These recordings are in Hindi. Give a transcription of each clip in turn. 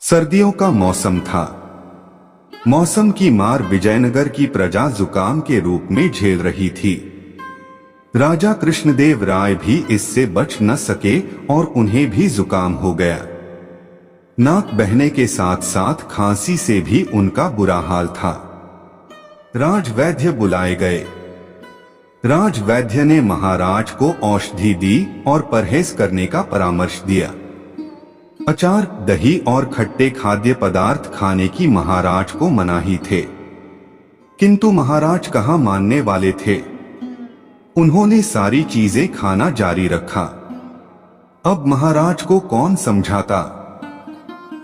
सर्दियों का मौसम था। मौसम की मार विजयनगर की प्रजा जुकाम के रूप में झेल रही थी। राजा कृष्णदेव राय भी इससे बच न सके और उन्हें भी जुकाम हो गया। नाक बहने के साथ साथ खांसी से भी उनका बुरा हाल था। राजवैद्य बुलाए गए। राजवैद्य ने महाराज को औषधि दी और परहेज करने का परामर्श दिया। अचार, दही और खट्टे खाद्य पदार्थ खाने की महाराज को मनाही थे, किंतु महाराज कहाँ मानने वाले थे। उन्होंने सारी चीजें खाना जारी रखा। अब महाराज को कौन समझाता।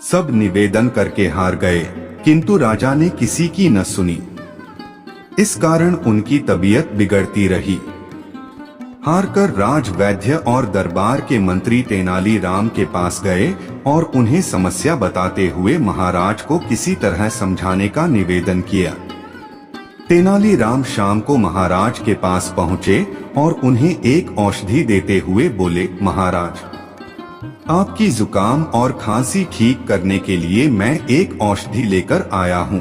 सब निवेदन करके हार गए, किंतु राजा ने किसी की न सुनी। इस कारण उनकी तबीयत बिगड़ती रही। हारकर राजवैद्य और दरबार के मंत्री तेनालीराम के पास गए और उन्हें समस्या बताते हुए महाराज को किसी तरह समझाने का निवेदन किया। तेनालीराम शाम को महाराज के पास पहुंचे और उन्हें एक औषधि देते हुए बोले, महाराज, आपकी जुकाम और खांसी ठीक करने के लिए मैं एक औषधि लेकर आया हूं।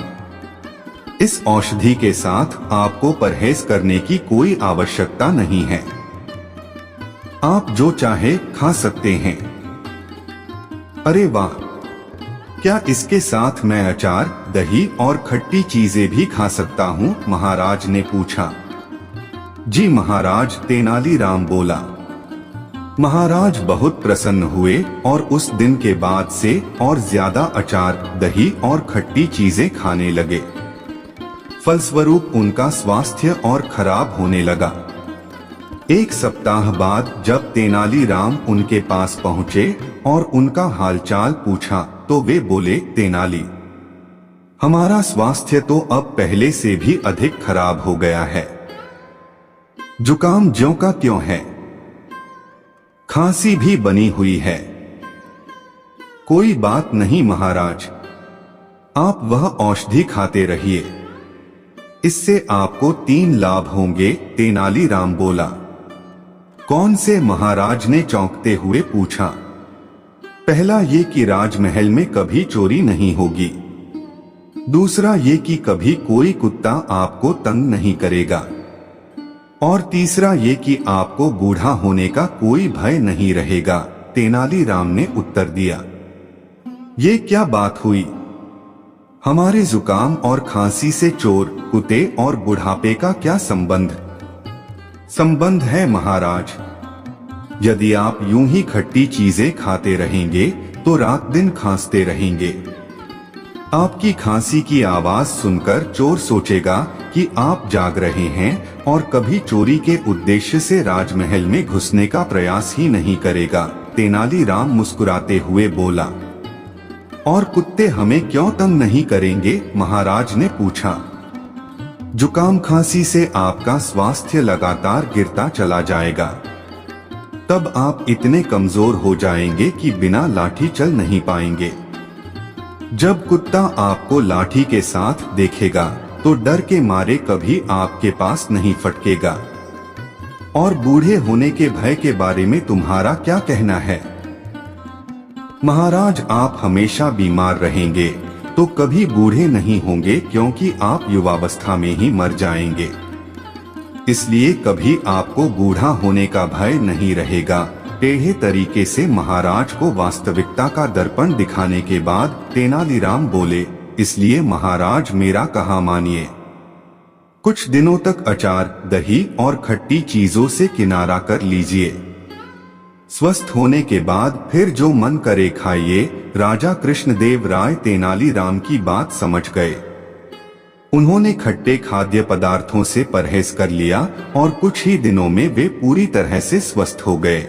इस औषधि के साथ आपको परहेज करने की कोई आवश्यकता नहीं है। आप जो चाहे खा सकते हैं। अरे वाह, क्या इसके साथ मैं अचार, दही और खट्टी चीजें भी खा सकता हूं? महाराज ने पूछा। जी महाराज, तेनालीराम बोला। महाराज बहुत प्रसन्न हुए और उस दिन के बाद से और ज्यादा अचार, दही और खट्टी चीजें खाने लगे। फलस्वरूप उनका स्वास्थ्य और खराब होने लगा। एक सप्ताह बाद जब तेनालीराम उनके पास पहुंचे और उनका हालचाल पूछा तो वे बोले, तेनाली, हमारा स्वास्थ्य तो अब पहले से भी अधिक खराब हो गया है। जुकाम ज्यों का त्यों है, खांसी भी बनी हुई है। कोई बात नहीं महाराज, आप वह औषधि खाते रहिए, इससे आपको 3 लाभ होंगे। तेनालीराम बोला। कौन से? महाराज ने चौंकते हुए पूछा। पहला ये कि राजमहल में कभी चोरी नहीं होगी। दूसरा ये कि कभी कोई कुत्ता आपको तंग नहीं करेगा। और तीसरा ये कि आपको बूढ़ा होने का कोई भय नहीं रहेगा। तेनालीराम ने उत्तर दिया। ये क्या बात हुई? हमारे जुकाम और खांसी से चोर, कुत्ते और बुढ़ापे का क्या संबंध? संबंध है महाराज। यदि आप यूं ही खट्टी चीजें खाते रहेंगे तो रात दिन खांसते रहेंगे। आपकी खांसी की आवाज सुनकर चोर सोचेगा कि आप जाग रहे हैं और कभी चोरी के उद्देश्य से राजमहल में घुसने का प्रयास ही नहीं करेगा। तेनालीराम मुस्कुराते हुए बोला। और कुत्ते हमें क्यों तंग नहीं करेंगे? महाराज ने पूछा। जुकाम खांसी से आपका स्वास्थ्य लगातार गिरता चला जाएगा। तब आप इतने कमजोर हो जाएंगे कि बिना लाठी चल नहीं पाएंगे। जब कुत्ता आपको लाठी के साथ देखेगा तो डर के मारे कभी आपके पास नहीं फटकेगा। और बूढ़े होने के भय के बारे में तुम्हारा क्या कहना है? महाराज, आप हमेशा बीमार रहेंगे तो कभी बूढ़े नहीं होंगे, क्योंकि आप युवावस्था में ही मर जाएंगे। इसलिए कभी आपको बूढ़ा होने का भय नहीं रहेगा। टेढ़े तरीके से महाराज को वास्तविकता का दर्पण दिखाने के बाद तेनालीराम बोले, इसलिए महाराज मेरा कहा मानिए। कुछ दिनों तक अचार, दही और खट्टी चीजों से किनारा कर लीजिए। स्वस्थ होने के बाद फिर जो मन करे खाइए। राजा कृष्णदेव राय तेनालीराम की बात समझ गए। उन्होंने खट्टे खाद्य पदार्थों से परहेज कर लिया और कुछ ही दिनों में वे पूरी तरह से स्वस्थ हो गए।